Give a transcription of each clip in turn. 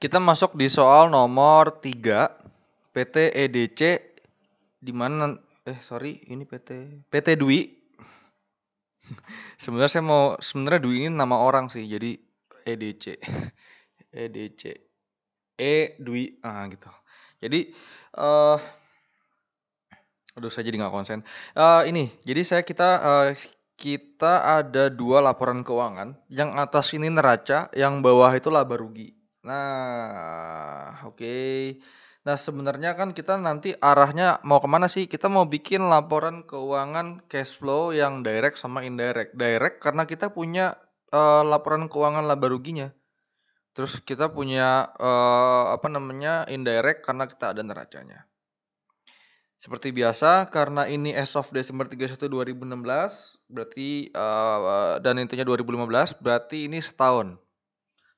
Kita masuk di soal nomor 3, PT EDC di mana ini PT Dwi. Sebenarnya Dwi ini nama orang sih, jadi EDC. EDC. Dwi gitu. Jadi eh saya jadi nggak konsen. Kita ada dua laporan keuangan. Yang atas ini neraca, yang bawah itu laba rugi. Nah, oke. Nah, sebenarnya kan kita nanti arahnya mau kemana sih? Kita mau bikin laporan keuangan cash flow yang direct sama indirect. Direct karena kita punya laporan keuangan laba ruginya. Terus kita punya indirect karena kita ada neracanya. Seperti biasa, karena ini as of Desember 31, 2016, berarti dan intinya 2015, berarti ini setahun.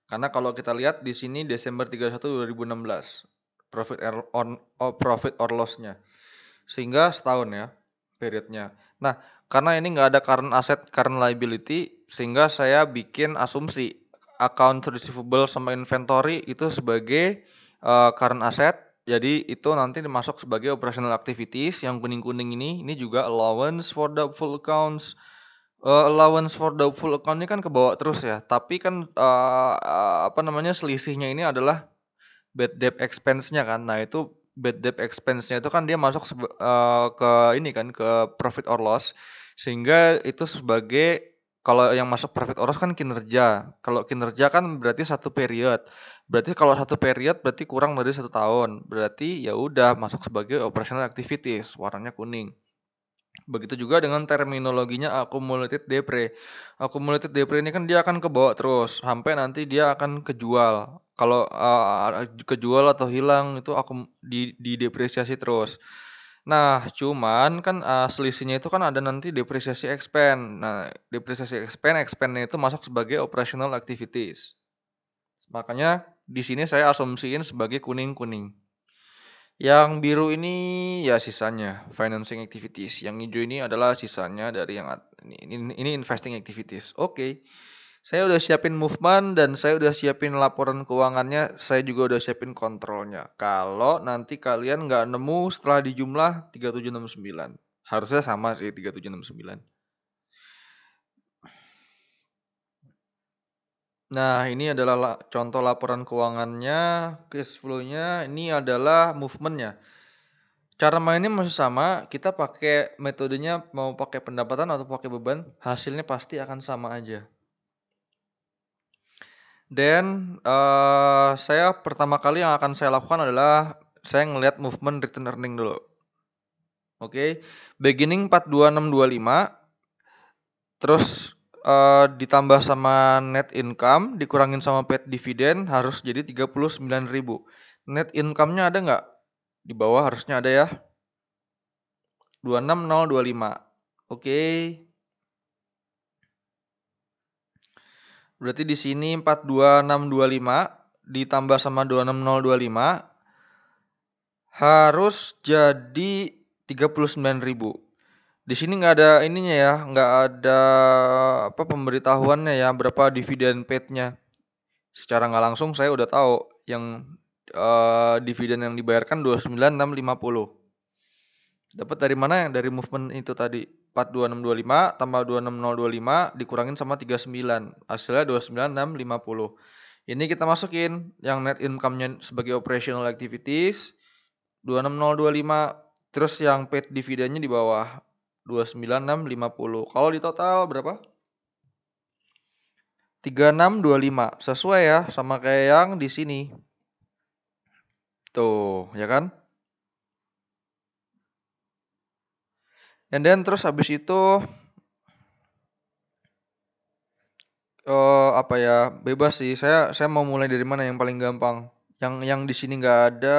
Karena kalau kita lihat di sini Desember 31, 2016, profit or loss-nya. Sehingga setahun ya periodnya. Nah, karena ini nggak ada current asset, current liability, sehingga saya bikin asumsi account receivable sama inventory itu sebagai current asset. Jadi itu nanti dimasuk sebagai operational activities. Yang kuning-kuning ini juga allowance for doubtful accounts. Allowance for doubtful account ini kan kebawa terus ya. Tapi kan selisihnya ini adalah bad debt expense-nya kan. Nah, itu bad debt expense-nya itu kan dia masuk ke profit or loss. Sehingga itu sebagai, kalau yang masuk profit or loss kan kinerja. Kalau kinerja kan berarti satu period. Berarti kalau satu period berarti kurang dari 1 tahun. Berarti ya udah masuk sebagai operational activities, warnanya kuning. Begitu juga dengan terminologinya accumulated depre. Accumulated depre ini kan dia akan kebawa terus sampai nanti dia akan kejual. Kalau kejual atau hilang itu didepresiasi terus. Nah, cuman kan selisihnya itu kan ada nanti depresiasi expand. Nah, depresiasi expand-nya itu masuk sebagai operational activities. Makanya di sini saya asumsiin sebagai kuning-kuning. Yang biru ini ya sisanya financing activities. Yang hijau ini adalah sisanya dari yang ini investing activities. Oke. Saya udah siapin movement dan saya udah siapin laporan keuangannya, saya juga udah siapin kontrolnya. Kalau nanti kalian nggak nemu setelah dijumlah 3769. Harusnya sama sih 3769. Nah, ini adalah contoh laporan keuangannya, cash flow-nya, ini adalah movement-nya. Cara mainnya masih sama, kita pakai metodenya mau pakai pendapatan atau pakai beban, hasilnya pasti akan sama aja. Dan saya pertama kali yang akan saya lakukan adalah saya ngelihat movement return earning dulu. Oke, beginning 42625, terus ditambah sama net income, dikurangin sama paid dividend harus jadi 39.000. Net income-nya ada nggak? Di bawah harusnya ada ya. 26025. Oke. Berarti di sini 42625 ditambah sama 26025 harus jadi 39.000. Di sini nggak ada ininya ya, nggak ada pemberitahuannya ya berapa dividen paid-nya. Secara nggak langsung saya udah tahu yang dividen yang dibayarkan 29.650. Dapat dari mana? Dari movement itu tadi. 42625 tambah 26025 dikurangin sama 39. Hasilnya 29650. Ini kita masukin yang net income-nya sebagai operational activities 26025. Terus yang paid dividennya di bawah 29650. Kalau di total berapa? 3625. Sesuai ya sama kayak yang di sini. Tuh, ya kan? And then terus habis itu bebas sih. Saya mau mulai dari mana yang paling gampang? Yang di sini nggak ada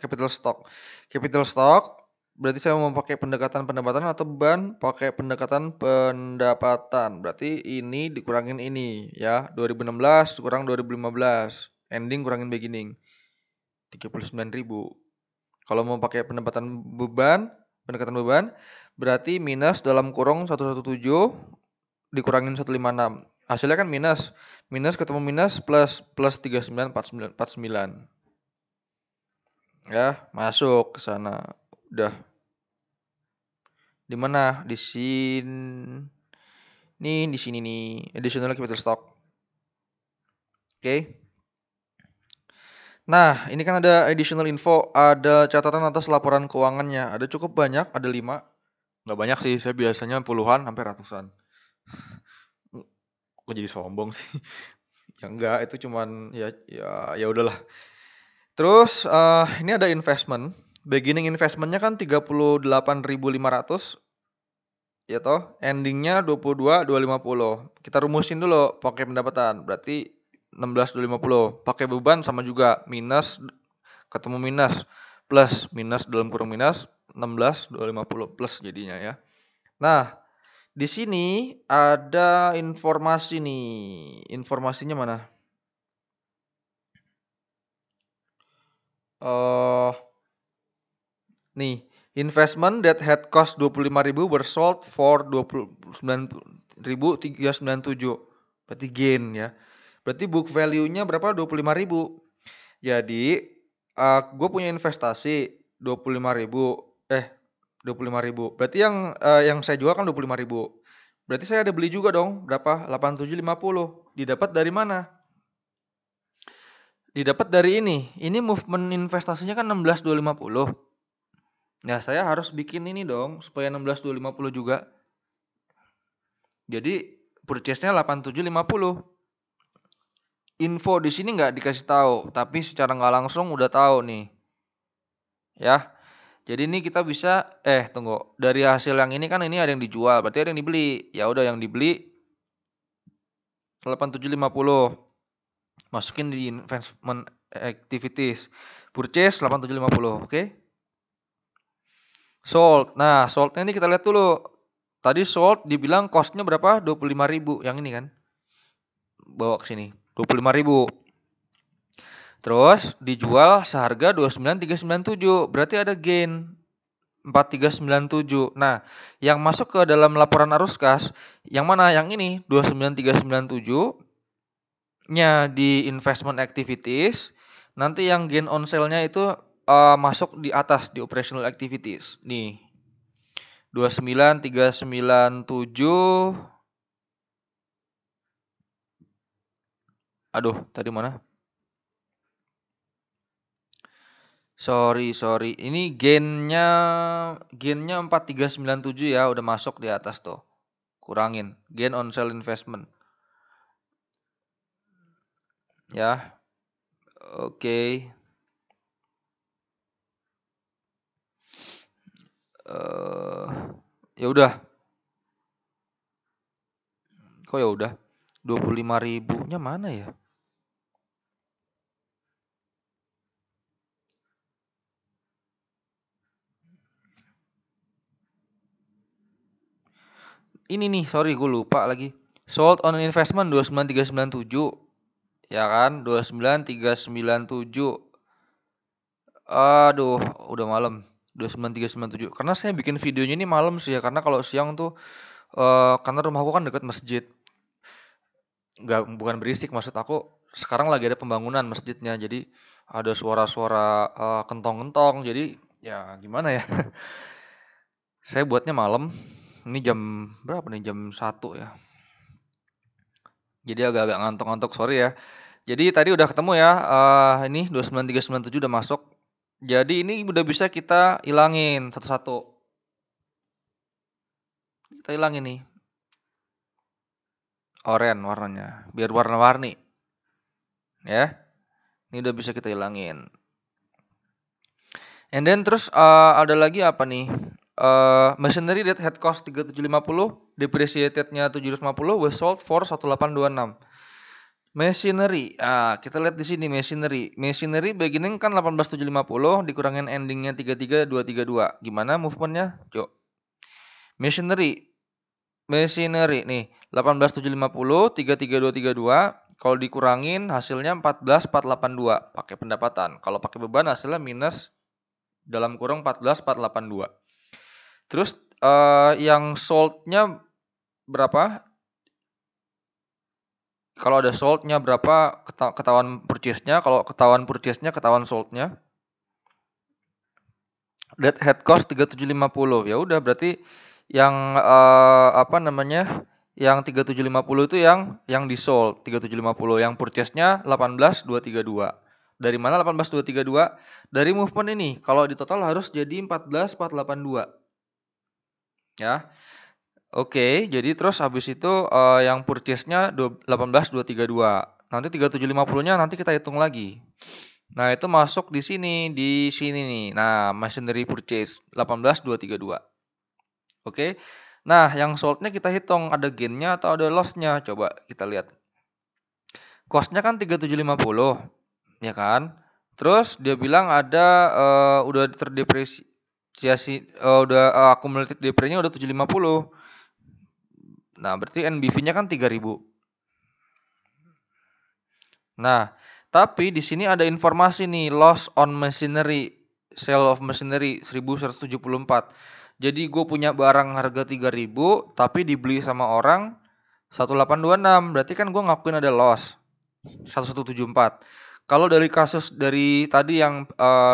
capital stock. Capital stock berarti saya mau pakai pendekatan atau beban? Pakai pendekatan pendapatan. Berarti ini dikurangin ini ya. 2016 kurang 2015. Ending kurangin beginning. 39.000. Kalau mau pakai pendekatan beban, berarti minus dalam kurung 117 dikurangin 156. Hasilnya kan minus. Minus ketemu minus plus 39, 49. Ya, masuk ke sana. Udah. Di mana? Di sini. Nih, di sini nih. Additional capital stock. Oke. Nah, ini kan ada additional info, ada catatan atas laporan keuangannya. Ada cukup banyak, ada 5. Nggak banyak sih, saya biasanya puluhan sampai ratusan. Kok jadi sombong sih? Ya enggak, itu cuman ya udahlah. Terus ini ada investment. Beginning investmentnya kan 38.500 ya toh, endingnya 22.250. Kita rumusin dulu pakai pendapatan. Berarti 16.250. Pakai beban sama juga, minus ketemu minus plus minus dalam kurung minus 16.250 plus jadinya ya. Nah, di sini ada informasi nih. Informasinya mana? Nih, investment that had cost 25.000 were sold for 29.397. Berarti gain ya. Berarti book value-nya berapa? 25.000. Jadi, gue punya investasi 25.000. 25.000. Berarti yang saya jual kan 25.000. Berarti saya ada beli juga dong. Berapa? 8750. Didapat dari mana? Didapat dari ini. Ini movement investasinya kan 16.250. Nah, saya harus bikin ini dong supaya 16.250 juga. Jadi purchase-nya 8750. Info di sini nggak dikasih tahu, tapi secara nggak langsung udah tahu nih. Ya. Jadi ini kita bisa tunggu. Dari hasil yang ini kan ini ada yang dijual, berarti ada yang dibeli. Ya udah yang dibeli 8750. Masukin di investment activities. Purchase 8750, oke? Sold. Nah, sold-nya ini kita lihat dulu. Tadi sold dibilang cost-nya berapa? 25.000 yang ini kan. Bawa ke sini. 25.000. Terus dijual seharga 29.397. Berarti ada gain 4.397. Nah, yang masuk ke dalam laporan arus kas yang mana? Yang ini 29.397-nya di investment activities. Nanti yang gain on sale-nya itu masuk di atas di operational activities. Nih. 29.397. Aduh, tadi mana? Sorry. Ini gainnya 4.397 ya, udah masuk di atas tuh. Kurangin. Gain on sale investment. Ya. Oke. Ya udah. Kok ya udah? 25.000-nya mana ya? Ini nih, sorry gue lupa lagi. Sold on investment 29.397. Ya kan? 29.397. Aduh, udah malam. 29.397. Karena saya bikin videonya ini malam sih ya, karena kalau siang tuh karena rumahku kan dekat masjid. Bukan berisik, maksud aku sekarang lagi ada pembangunan masjidnya. Jadi ada suara-suara kentong-kentong. Jadi ya gimana ya? Saya buatnya malam. Ini jam berapa nih? Jam 1 ya. Jadi agak-agak ngantuk-ngantuk, sorry ya. Jadi tadi udah ketemu ya, ini 29.397 udah masuk. Jadi ini udah bisa kita ilangin satu-satu. Kita ilangin nih. Oranye warnanya, biar warna-warni. Ya. Ini udah bisa kita ilangin. And then terus ada lagi apa nih? Machinery that had cost 3.750, depreciated-nya 750 was sold for 1.826. Machinery. Kita lihat di sini machinery. Machinery beginning kan 18.750 dikurangin endingnya 33.232. Gimana movement-nya? Yuk. Machinery nih 18.750 33.232. Kalau dikurangin hasilnya 14.482 pakai pendapatan. Kalau pakai beban hasilnya minus dalam kurung 14.482. Terus yang sold-nya berapa? Kalau ada sold-nya berapa, ketahuan purchase-nya, kalau ketahuan purchase-nya, ketahuan sold-nya. Dead head cost 3750. Ya udah berarti yang apa namanya? Yang 3750 itu yang di sold 3750, yang purchase-nya 18232. Dari mana 18232? Dari movement ini. Kalau di total harus jadi 14482. Ya. Oke, jadi terus habis itu yang purchase-nya 18232. Nanti 3750-nya nanti kita hitung lagi. Nah, itu masuk di sini nih. Nah, machinery purchase 18232. Oke. Nah, yang sold-nya kita hitung ada gain-nya atau ada loss-nya. Coba kita lihat. Cost-nya kan 3750, ya kan? Terus dia bilang ada udah terdepresiasi, udah accumulated depreciation-nya udah 750. Nah, berarti NBV-nya kan 3000. Nah, tapi di sini ada informasi nih, loss on machinery, sale of machinery 1174. Jadi gue punya barang harga 3000 tapi dibeli sama orang 1826. Berarti kan gue ngakuin ada loss 1174. Kalau dari kasus dari tadi yang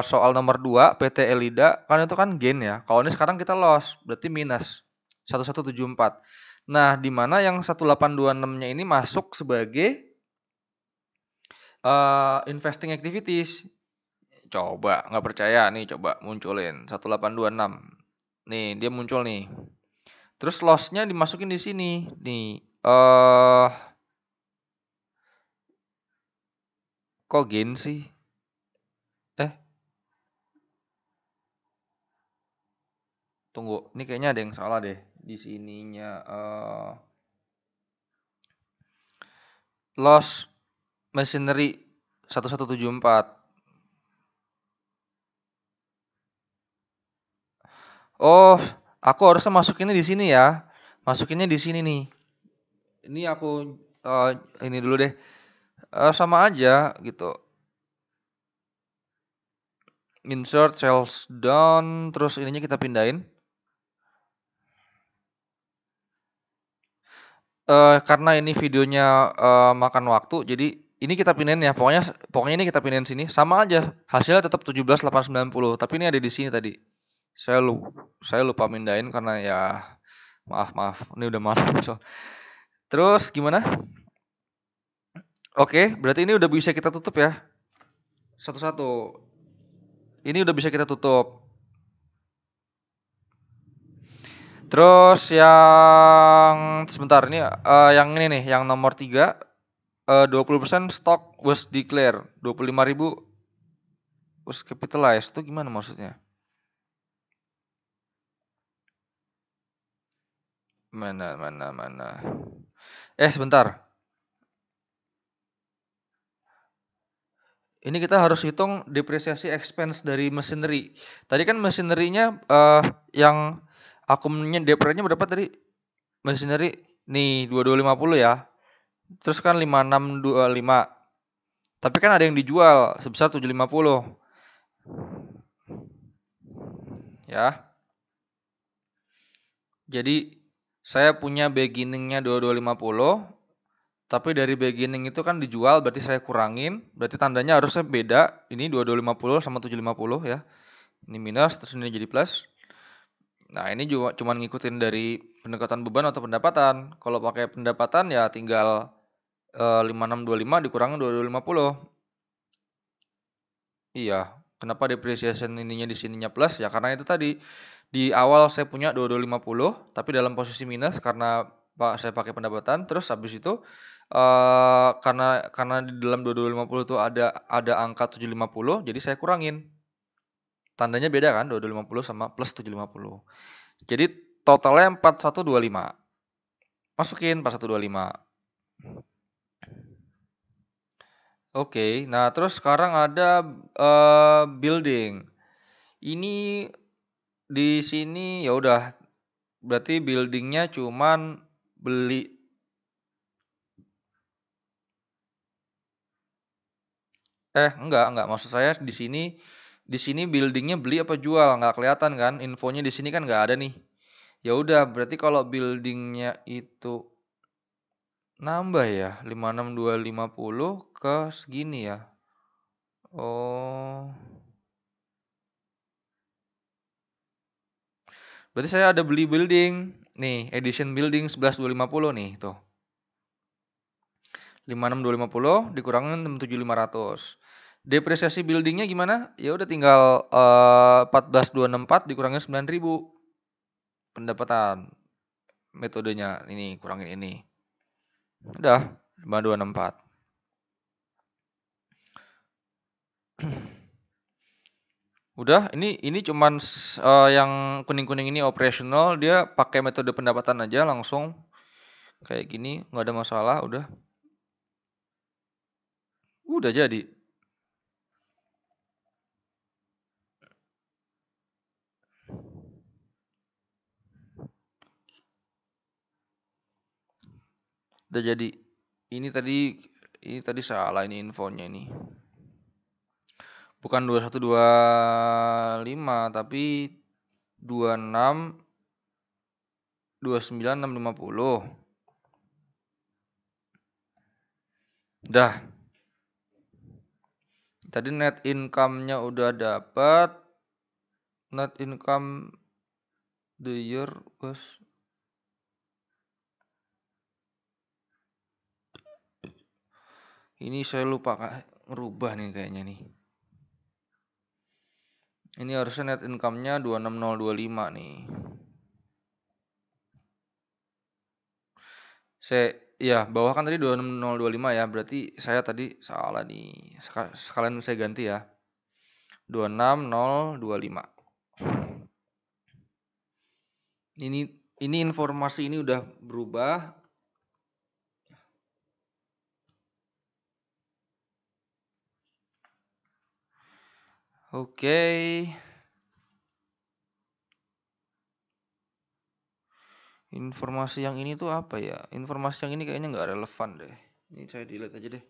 soal nomor 2 PT Elida kan itu kan gain ya. Kalau ini sekarang kita loss, berarti minus 1174. Nah, di mana yang 1826-nya ini masuk sebagai investing activities. Coba nggak percaya nih, coba munculin 1826. Nih, dia muncul nih. Terus loss-nya dimasukin di sini. Nih, kok gain sih? Tunggu, ini kayaknya ada yang salah deh di sininya. Loss machinery 1174. Oh, aku harusnya masukinnya di sini ya. Masukinnya di sini nih. Ini aku ini dulu deh. Sama aja gitu. Insert sales down, terus ininya kita pindahin. Karena ini videonya makan waktu, jadi ini kita pindahin ya. Pokoknya ini kita pindahin sini. Sama aja. Hasilnya tetap 17.890. Tapi ini ada di sini tadi. Saya lupa mindahin karena ya maaf. Ini udah malam. So. Terus gimana? Oke, berarti ini udah bisa kita tutup ya. Satu-satu. Ini udah bisa kita tutup. Terus yang sebentar ini yang ini nih, yang nomor 3 20% stock was declare 25.000 was capitalized. Itu gimana maksudnya? Mana. Sebentar. Ini kita harus hitung depresiasi expense dari machinery. Tadi kan machinery-nya yang akumnya depresiasinya berapa tadi? Machinery nih 2250 ya. Terus kan 5625. Tapi kan ada yang dijual sebesar 750. Ya. Jadi saya punya beginning-nya 2250. Tapi dari beginning itu kan dijual, berarti saya kurangin, berarti tandanya harusnya beda. Ini 2250 sama 750 ya. Ini minus, terus ini jadi plus. Nah, ini juga cuma ngikutin dari pendekatan beban atau pendapatan. Kalau pakai pendapatan ya tinggal 5625 dikurangi 2250. Iya, kenapa depreciation ininya di sininya plus? Ya karena itu tadi di awal saya punya 2250, tapi dalam posisi minus karena saya pakai pendapatan. Terus habis itu karena di dalam 2250 itu ada angka 750, jadi saya kurangin. Tandanya beda kan, 2250 sama plus 750. Jadi totalnya 4125. Masukin 4125. Oke, nah terus sekarang ada building. Ini di sini ya udah, berarti buildingnya cuman beli. Enggak. Maksud saya di sini buildingnya beli apa jual, nggak kelihatan kan? Infonya di sini kan nggak ada nih. Ya udah, berarti kalau buildingnya itu, Nambah ya, 56250 ke segini ya. Oh. Berarti saya ada beli building. Nih, edition building 11250 nih, tuh. 56250 dikurangin 67500. Depresiasi buildingnya gimana? Ya udah tinggal 14264 dikurangin 9000. Pendapatan. Metodenya ini kurangin ini. Udah 5264. Udah, ini cuman yang kuning-kuning ini operational, dia pakai metode pendapatan aja langsung kayak gini, nggak ada masalah, udah. Udah jadi. Udah jadi. Ini tadi salah ini infonya ini. Bukan 2125 tapi 26 29650. Dah. Tadi net income-nya udah dapat. Net income the year was ini saya lupa ngerubah nih kayaknya nih. Ini harusnya net income-nya 26025 nih. Ya, bawah kan tadi 26025 ya, berarti saya tadi salah nih. Sekalian saya ganti ya. 26025. Ini informasi ini udah berubah. Oke. Informasi yang ini tuh apa ya? Informasi yang ini kayaknya nggak relevan deh. Ini saya delete aja deh.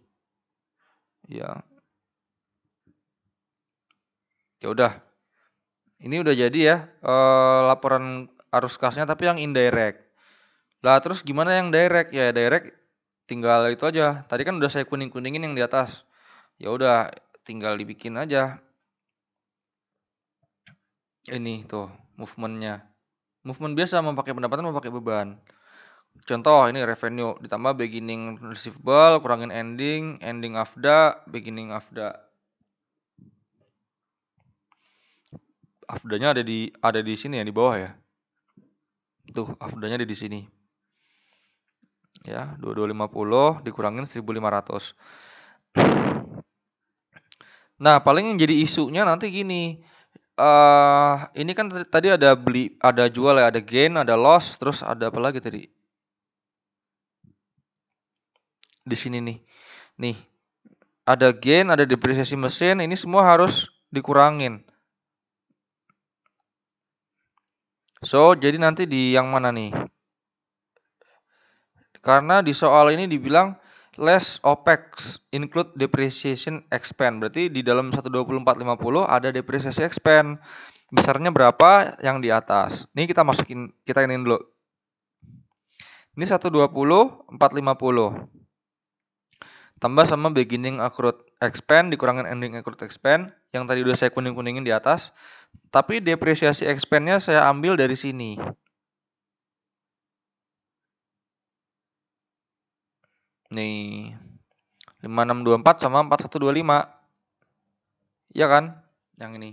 Ya. Ya udah. Ini udah jadi ya laporan arus kasnya tapi yang indirect. Lah terus gimana yang direct? Ya direct tinggal itu aja. Tadi kan udah saya kuning-kuningin yang di atas. Ya udah tinggal dibikin aja. Ini tuh movementnya. Movement biasa mau pakai pendapatan mau pakai beban. Contoh ini revenue ditambah beginning receivable kurangin ending AFDA, beginning AFDA. AFDA-nya ada di sini ya di bawah ya. Tuh AFDA-nya ada di sini. Ya, 2250 dikurangin 1500. Nah, paling yang jadi isunya nanti gini. Ini kan tadi ada beli, ada jual ya, ada gain, ada loss, terus ada apa lagi tadi? Di sini nih. Nih. Ada gain, ada depresiasi mesin, ini semua harus dikurangin. So, jadi nanti di yang mana nih? Karena di soal ini dibilang less OPEX include depreciation expense. Berarti di dalam 12450 ada depresiasi expense. Besarnya berapa yang di atas? Ini kita masukin, kita ini dulu. Ini 120 450. Tambah sama beginning accrued expense dikurangin ending accrued expense yang tadi udah saya kuning-kuningin di atas. Tapi depresiasi expense-nya saya ambil dari sini. Nih. 5624 sama 4125. Iya kan? Yang ini.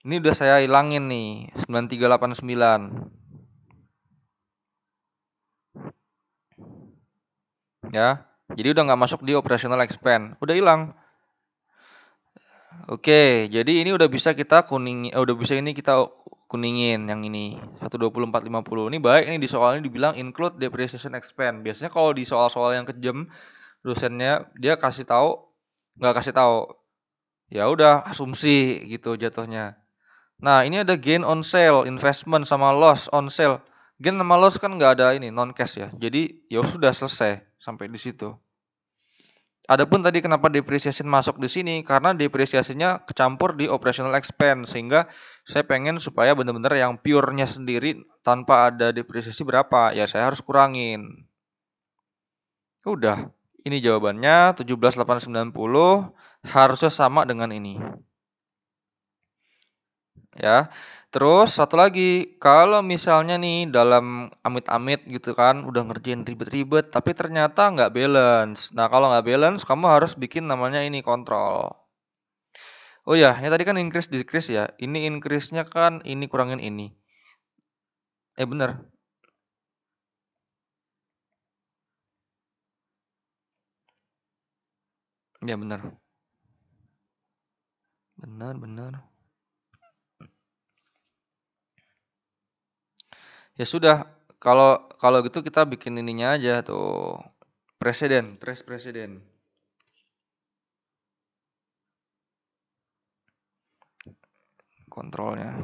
Ini udah saya hilangin nih. 9389. Ya. Jadi udah nggak masuk di operational expense. Udah hilang. Oke, jadi ini udah bisa kita kuningin yang ini 12450. Ini baik ini di soal ini dibilang include depreciation expense. Biasanya kalau di soal-soal yang kejam dosennya dia nggak kasih tahu. Ya udah asumsi gitu jatuhnya. Nah, ini ada gain on sale, investment sama loss on sale. Gain sama loss kan nggak ada ini non cash ya. Jadi ya sudah selesai sampai di situ. Adapun tadi kenapa depreciation masuk di sini karena depresiasinya kecampur di operational expense sehingga saya pengen supaya benar-benar yang pure-nya sendiri tanpa ada depresiasi berapa ya saya harus kurangin. Udah, ini jawabannya 17.890 harusnya sama dengan ini. Ya. Terus satu lagi, kalau misalnya nih dalam amit-amit gitu kan, udah ngerjain ribet-ribet, tapi ternyata nggak balance. Nah, kalau nggak balance, kamu harus bikin namanya ini kontrol. Oh ya, ini tadi kan increase decrease ya. Ini increase-nya kan ini kurangin ini. Bener. Ya bener. Bener, bener. Ya sudah, kalau kalau gitu kita bikin ininya aja tuh. Presiden, trace presiden. Kontrolnya.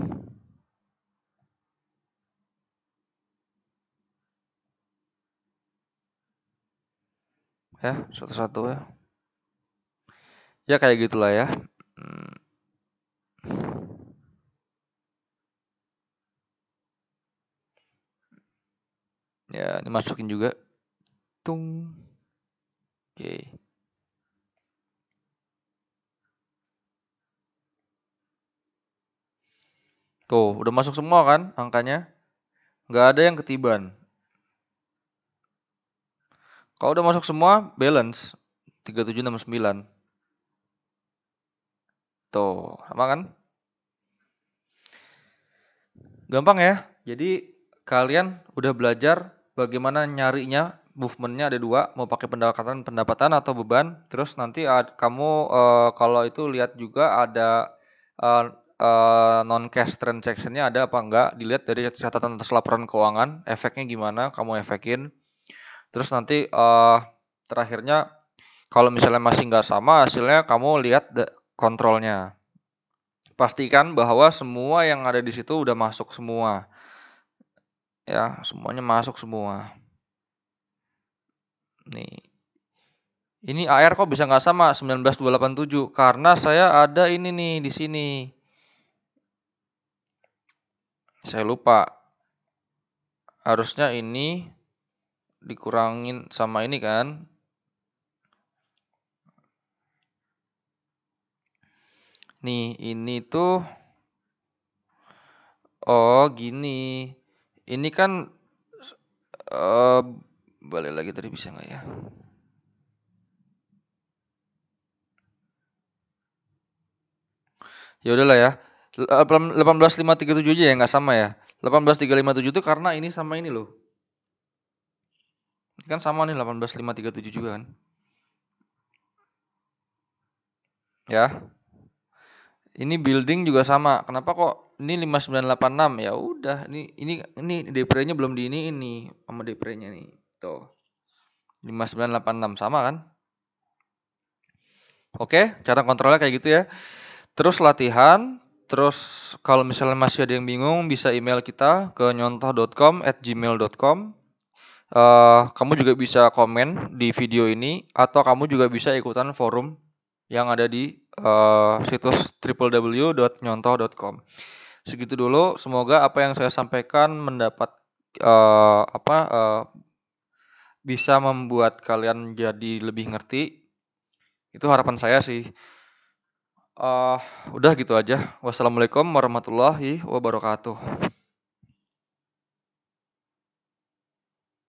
Ya, satu-satu ya. Ya kayak gitulah ya. Hmm. Ya, dimasukin juga. Tung. Oke. Tuh, udah masuk semua kan angkanya? Nggak ada yang ketiban. Kalau udah masuk semua, balance. 3769. Tuh, sama kan? Gampang ya. Jadi kalian udah belajar bagaimana nyarinya, movementnya ada dua, mau pakai pendapatan atau beban. Terus nanti kamu kalau itu lihat juga ada non cash transaction-nya ada apa enggak, dilihat dari catatan atas laporan keuangan, efeknya gimana, kamu efekin. Terus nanti terakhirnya kalau misalnya masih nggak sama hasilnya, kamu lihat kontrolnya. Pastikan bahwa semua yang ada di situ udah masuk semua. Ya, semuanya masuk semua. Nih. Ini AR kok bisa nggak sama 19287? Karena saya ada ini nih di sini. Saya lupa. Harusnya ini dikurangin sama ini kan. Nih, ini tuh oh, gini. Ini kan balik lagi tadi bisa nggak ya? Ya udahlah ya. 18537 aja ya nggak sama ya. 18357 itu karena ini sama ini loh. Kan sama nih 18537 juga kan. Ya. Ini building juga sama. Kenapa kok ini 5986? Ya udah, ini depre-nya belum di ini sama depre-nya nih. Tuh. 5986 sama kan? Oke, cara kontrolnya kayak gitu ya. Terus latihan, terus kalau misalnya masih ada yang bingung bisa email kita ke nyontoh.com@gmail.com. Kamu juga bisa komen di video ini atau kamu juga bisa ikutan forum yang ada di situs www.nyontoh.com. Segitu dulu, semoga apa yang saya sampaikan bisa membuat kalian jadi lebih ngerti. Itu harapan saya sih. Udah gitu aja. Wassalamualaikum warahmatullahi wabarakatuh.